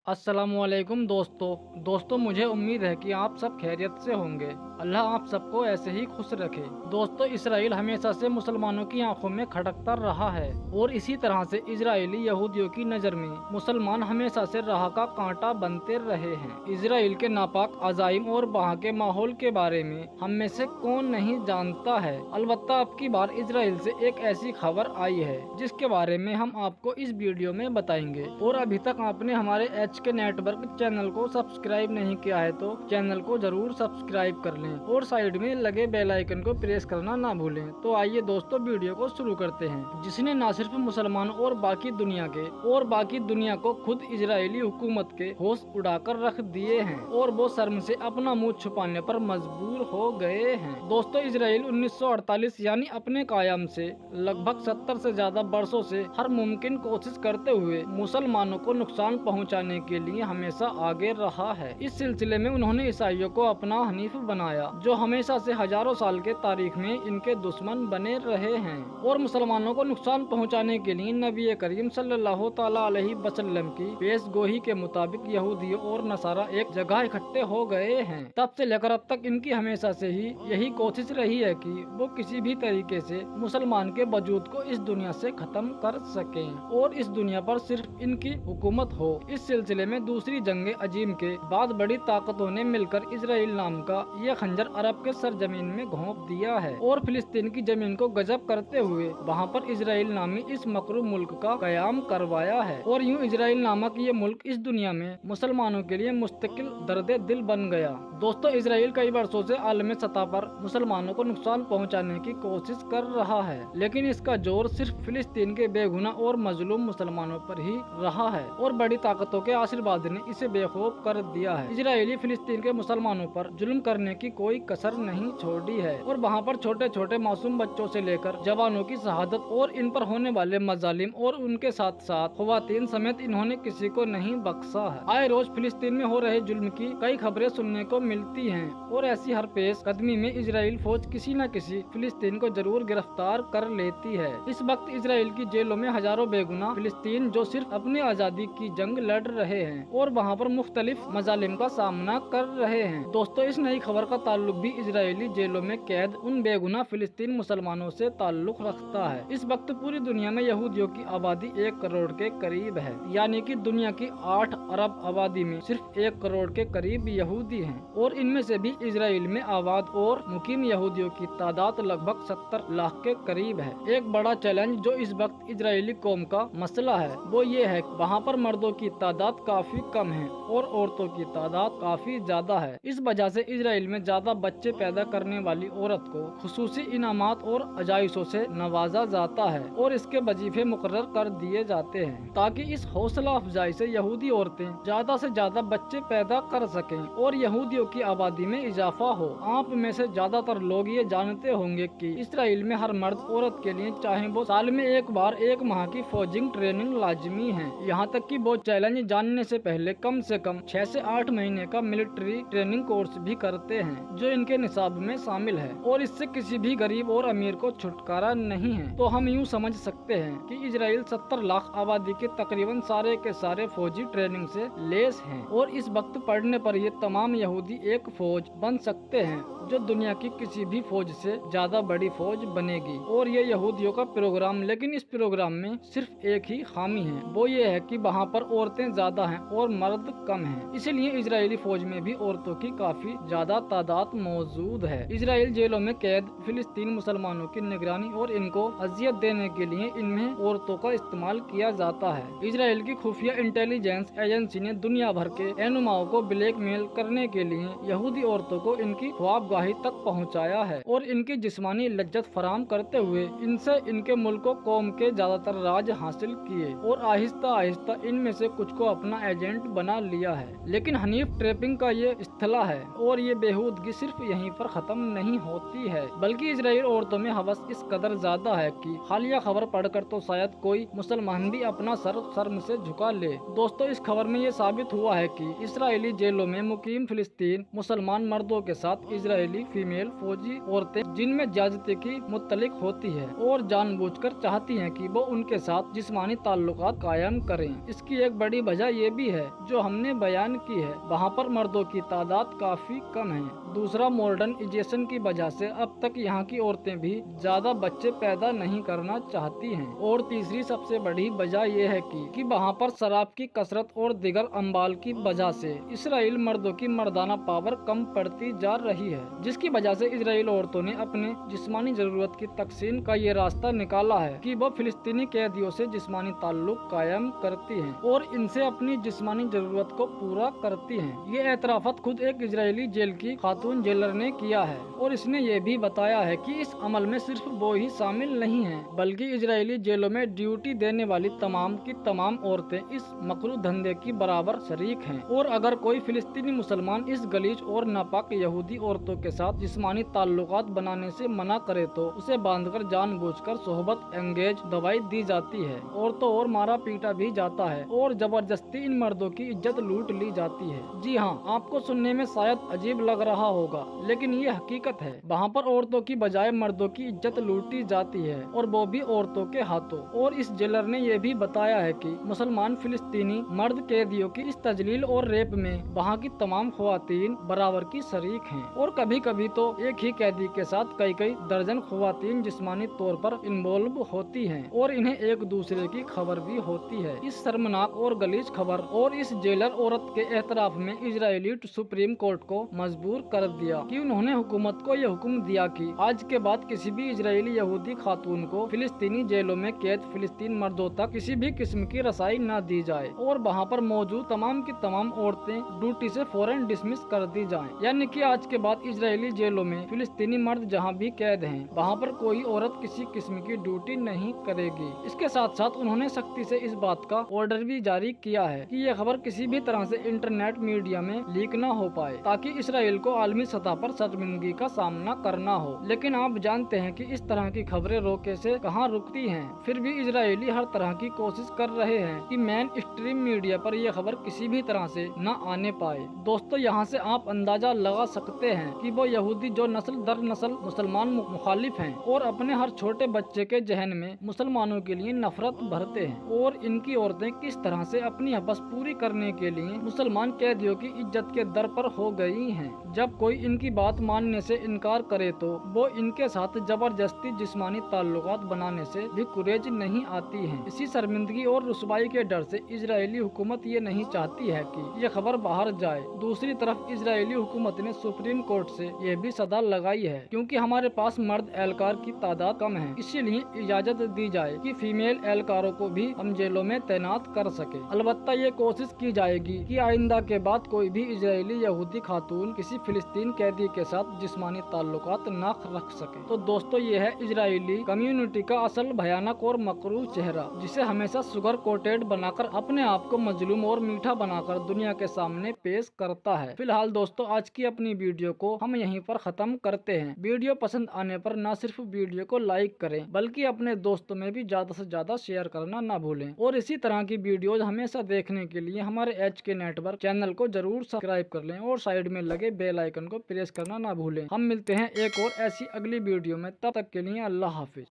अस्सलामुअलैकुम दोस्तों मुझे उम्मीद है कि आप सब खैरियत से होंगे। अल्लाह आप सबको ऐसे ही खुश रखे। दोस्तों, इसराइल हमेशा से मुसलमानों की आंखों में खटकता रहा है और इसी तरह से इजरायली यहूदियों की नज़र में मुसलमान हमेशा से राह का कांटा बनते रहे हैं। इसराइल के नापाक अजाइम और वहाँ के माहौल के बारे में हम में से कौन नहीं जानता है। अलबत्ता अब की बार इसराइल से एक ऐसी खबर आई है जिसके बारे में हम आपको इस वीडियो में बताएंगे। और अभी तक आपने हमारे के नेटवर्क चैनल को सब्सक्राइब नहीं किया है तो चैनल को जरूर सब्सक्राइब कर लें और साइड में लगे बेल आइकन को प्रेस करना ना भूलें। तो आइए दोस्तों, वीडियो को शुरू करते हैं, जिसने न सिर्फ मुसलमान और बाकी दुनिया को खुद इजरायली हुकूमत के होश उड़ाकर रख दिए हैं और वो शर्म से अपना मुंह छुपाने पर मजबूर हो गए हैं। दोस्तों, इसराइल 1948 यानी अपने कायम से लगभग 70 से ज्यादा वर्षों से हर मुमकिन कोशिश करते हुए मुसलमानों को नुकसान पहुंचाने के लिए हमेशा आगे रहा है। इस सिलसिले में उन्होंने ईसाइयों को अपना हनीफ बनाया, जो हमेशा से हजारों साल के तारीख में इनके दुश्मन बने रहे हैं। और मुसलमानों को नुकसान पहुंचाने के लिए नबी करीम सल्लल्लाहु तआला अलैहि वसल्लम की पेशगोई के मुताबिक यहूदियों और नसारा एक जगह इकट्ठे हो गए हैं। तब से लेकर अब तक इनकी हमेशा से ही यही कोशिश रही है कि वो किसी भी तरीके से मुसलमान के वजूद को इस दुनिया से खत्म कर सके और इस दुनिया पर सिर्फ इनकी हुकूमत हो। इस सिलसिले में दूसरी जंगे अजीम के बाद बड़ी ताकतों ने मिलकर इजराइल नाम का ये खंजर अरब के सरजमीन में घोंप दिया है और फिलिस्तीन की जमीन को गजब करते हुए वहाँ पर इजराइल नामी इस मकरूम मुल्क का कयाम करवाया है। और यूँ इजराइल नामक ये मुल्क इस दुनिया में मुसलमानों के लिए मुस्तकिल दर्द दिल बन गया। दोस्तों, इजराइल कई वर्षों से आलमी सतह पर मुसलमानों को नुकसान पहुँचाने की कोशिश कर रहा है, लेकिन इसका जोर सिर्फ फिलिस्तीन के बेगुनाह और मजलूम मुसलमानों पर ही रहा है और बड़ी ताकतों के आशीर्वाद ने इसे बेखौफ कर दिया है। इजरायली फिलिस्तीन के मुसलमानों पर जुल्म करने की कोई कसर नहीं छोड़ी है और वहाँ पर छोटे छोटे मासूम बच्चों से लेकर जवानों की शहादत और इन पर होने वाले मजालिम और उनके साथ साथ ख्वातीन समेत इन्होंने किसी को नहीं बख्शा है। आए रोज फिलिस्तीन में हो रहे जुल्म की कई खबरें सुनने को मिलती हैं और ऐसी हर पेश कदमी में इजराइल फौज किसी न किसी फिलिस्तीन को जरूर गिरफ्तार कर लेती है। इस वक्त इजराइल की जेलों में हजारों बेगुनाह फिलिस्तीन जो सिर्फ अपनी आजादी की जंग लड़ रहे हैं और वहाँ पर मुख्तलिफ मजालिम का सामना कर रहे हैं। दोस्तों, इस नई खबर का ताल्लुक भी इजरायली जेलों में कैद उन बेगुनाह फिलिस्तीन मुसलमानों से ताल्लुक रखता है। इस वक्त पूरी दुनिया में यहूदियों की आबादी 1 करोड़ के करीब है, यानी कि दुनिया की 8 अरब आबादी में सिर्फ 1 करोड़ के करीब यहूदी हैं और इनमें से भी इजराइल में आबाद और मुकीम यहूदियों की तादाद लगभग 70 लाख के करीब है। एक बड़ा चैलेंज जो इस वक्त इजरायली कौम का मसला है वो ये है वहाँ पर मर्दों की तादाद काफी कम है और औरतों की तादाद काफी ज्यादा है। इस वजह से इजराइल में ज्यादा बच्चे पैदा करने वाली औरत को खुसूसी इनामात और अजाइशों से नवाजा जाता है और इसके वजीफे मुकर्रर कर दिए जाते हैं ताकि इस हौसला अफजाई से यहूदी औरतें ज्यादा से ज्यादा बच्चे पैदा कर सकें और यहूदियों की आबादी में इजाफा हो। आप में से ज्यादातर लोग ये जानते होंगे कि इसराइल में हर मर्द औरत के लिए चाहे वो साल में एक बार 1 माह की फौजिंग ट्रेनिंग लाजमी है। यहाँ तक कि वो चैलेंज जानने से पहले कम से कम 6 से 8 महीने का मिलिट्री ट्रेनिंग कोर्स भी करते हैं जो इनके निसाब में शामिल है और इससे किसी भी गरीब और अमीर को छुटकारा नहीं है। तो हम यूँ समझ सकते हैं कि इजराइल 70 लाख आबादी के तकरीबन सारे के सारे फौजी ट्रेनिंग से लेस हैं और इस वक्त पढ़ने पर ये तमाम यहूदी एक फौज बन सकते हैं जो दुनिया की किसी भी फौज से ज्यादा बड़ी फौज बनेगी। और ये यहूदियों का प्रोग्राम, लेकिन इस प्रोग्राम में सिर्फ एक ही खामी है, वो ये है कि वहाँ पर औरतें ज्यादा हैं और मर्द कम हैं। इसीलिए इजरायली फौज में भी औरतों की काफी ज्यादा तादाद मौजूद है। इजराइल जेलों में कैद फिलिस्तीन मुसलमानों की निगरानी और इनको अजियत देने के लिए इनमें औरतों का इस्तेमाल किया जाता है। इजराइल की खुफिया इंटेलिजेंस एजेंसी ने दुनिया भर के रहनुमाओं को ब्लैकमेल करने के लिए यहूदी औरतों को इनकी ख्वाबगाही तक पहुंचाया है और इनकी जिस्मानी लज्जत फराम करते हुए इनसे इनके मुल्कों कौम के ज्यादातर राज हासिल किए और आहिस्ता आहिस्ता इनमें से कुछ को अपना एजेंट बना लिया है। लेकिन हनीफ ट्रैपिंग का ये इस्तिलाह है और ये बेहूदगी सिर्फ यहीं पर खत्म नहीं होती है, बल्कि इजराइल औरतों में हवस इस कदर ज्यादा है कि हालिया खबर पढ़कर तो शायद कोई मुसलमान भी अपना सर शर्म से झुका ले। दोस्तों, इस खबर में ये साबित हुआ है कि इसराइली जेलों में मुकीम फिलिस्तीन मुसलमान मर्दों के साथ इजरायली फीमेल फौजी औरतें जिनमें ज्यादती की मुत्तलिक होती है और जानबूझकर चाहती हैं कि वो उनके साथ जिस्मानी ताल्लुकात कायम करें। इसकी एक बड़ी वजह ये भी है जो हमने बयान की है, वहाँ पर मर्दों की तादाद काफी कम है। दूसरा, मॉडर्नाइजेशन की वजह से अब तक यहाँ की औरतें भी ज्यादा बच्चे पैदा नहीं करना चाहती हैं। और तीसरी सबसे बड़ी वजह यह है कि वहाँ पर शराब की कसरत और दिगर अम्बाल की वजह से इसराइल मर्दों की मर्दाना पावर कम पड़ती जा रही है, जिसकी वजह से इसराइल औरतों ने अपने जिस्मानी जरूरत की तकसीम का ये रास्ता निकाला है कि वो फिलिस्तीनी कैदियों से जिस्मानी ताल्लुक कायम करती हैं और इनसे अपनी जिस्मानी जरूरत को पूरा करती हैं। ये एतराफत खुद एक इजरायली जेल की खातून जेलर ने किया है और इसने ये भी बताया है कि इस अमल में सिर्फ वो ही शामिल नहीं है, बल्कि इजरायली जेलों में ड्यूटी देने वाली तमाम की तमाम औरतें इस मकरू धंधे की बराबर शरीक हैं। और अगर कोई फिलिस्तीनी मुसलमान इस गलीज और नापाक यहूदी औरतों के साथ जिस्मानी ताल्लुकात बनाने से मना करे तो उसे बांधकर जानबूझकर सोहबत एंगेज दवाई दी जाती है और तो और मारा पीटा भी जाता है और जबरदस्ती इन मर्दों की इज्जत लूट ली जाती है। जी हाँ, आपको सुनने में शायद अजीब लग रहा होगा, लेकिन ये हकीकत है। वहाँ पर औरतों की बजाय मर्दों की इज्जत लूटी जाती है और वो भी औरतों के हाथों। और इस जेलर ने यह भी बताया है कि मुसलमान फिलिस्तीनी मर्द कैदियों की इस तजलील और रेप में वहाँ की तमाम ख्वातीन बराबर की शरीक हैं और कभी कभी तो एक ही कैदी के साथ कई कई दर्जन ख्वातीन जिस्मानी तौर पर इन्वॉल्व होती हैं और इन्हें एक दूसरे की खबर भी होती है। इस शर्मनाक और गलीज खबर और इस जेलर औरत के एतराफ में इजरायली सुप्रीम कोर्ट को मजबूर कर दिया कि उन्होंने हुकूमत को यह हुक्म दिया कि आज के बाद किसी भी इजरायली यहूदी खातून को फिलिस्तीनी जेलों में कैद फिलिस्तीन मर्दों तक किसी भी किस्म की रसाई न दी जाए और वहाँ पर मौजूद तमाम की तमाम औरतें ड्यूटी से फौरन डिसमिस कर दी जाएं। यानी कि आज के बाद इजरायली जेलों में फिलिस्तीनी मर्द जहाँ भी कैद हैं, वहाँ पर कोई औरत किसी किस्म की ड्यूटी नहीं करेगी। इसके साथ साथ उन्होंने सख्ती से इस बात का ऑर्डर भी जारी किया है कि यह खबर किसी भी तरह से इंटरनेट मीडिया में लीक न हो पाए, ताकि इसराइल को आलमी सतह पर शर्मिंदगी का सामना करना हो। लेकिन आप जानते हैं कि इस तरह की खबरें रोके से कहाँ रुकती हैं। फिर भी इजरायली हर तरह की कोशिश कर रहे हैं कि मेन स्ट्रीम मीडिया पर यह खबर किसी भी तरह से न आने पाए। दोस्तों, यहाँ से आप अंदाजा लगा सकते हैं कि वो यहूदी जो नस्ल दर नस्ल मुसलमान मुखालिफ हैं और अपने हर छोटे बच्चे के जहन में मुसलमानों के लिए नफरत भरते हैं और इनकी औरतें किस तरह से अपनी हवस पूरी करने के लिए मुसलमान कैदियों की इज्जत के दर पर हो गई हैं। जब कोई इनकी बात मानने से इनकार करे तो वो इनके साथ जबरदस्ती जिस्मानी ताल्लुकात बनाने से भी गुरेज नहीं आती है। इसी शर्मिंदगी और रुसवाई के डर से इजरायली हुकूमत ये नहीं चाहती है कि ये खबर बाहर जाए। दूसरी तरफ इजरायली हुकूमत ने सुप्रीम कोर्ट से यह भी सदा लगाई है क्योंकि हमारे पास मर्द एहलकार की तादाद कम है, इसीलिए इजाजत दी जाए कि फीमेल एहलकारों को भी हम जेलों में तैनात कर सके। अलबत्ता ये कोशिश की जाएगी कि आइंदा के बाद कोई भी इजरायली यहूदी खातून किसी फिलिस्तीन कैदी के साथ जिस्मानी ताल्लुकात न रख सके। तो दोस्तों, ये है इजरायली कम्युनिटी का असल भयानक और मकरूह चेहरा, जिसे हमेशा शुगर कोटेड बनाकर अपने आप को मजलूम और मीठा बनाकर दुनिया के सामने पेश करता है। फिलहाल दोस्तों, आज की अपनी वीडियो को हम यहीं पर खत्म करते हैं। वीडियो पसंद आने पर न सिर्फ वीडियो को लाइक करें बल्कि अपने दोस्तों में भी ज्यादा से ज्यादा शेयर करना न भूलें और इसी तरह की वीडियोज हमेशा देखने के लिए हमारे HK नेटवर्क चैनल को जरूर सब्सक्राइब कर लें और साइड में लगे बेल आइकन को प्रेस करना न भूलें। हम मिलते हैं एक और ऐसी अगली वीडियो में, तब तक के लिए अल्लाह हाफिज।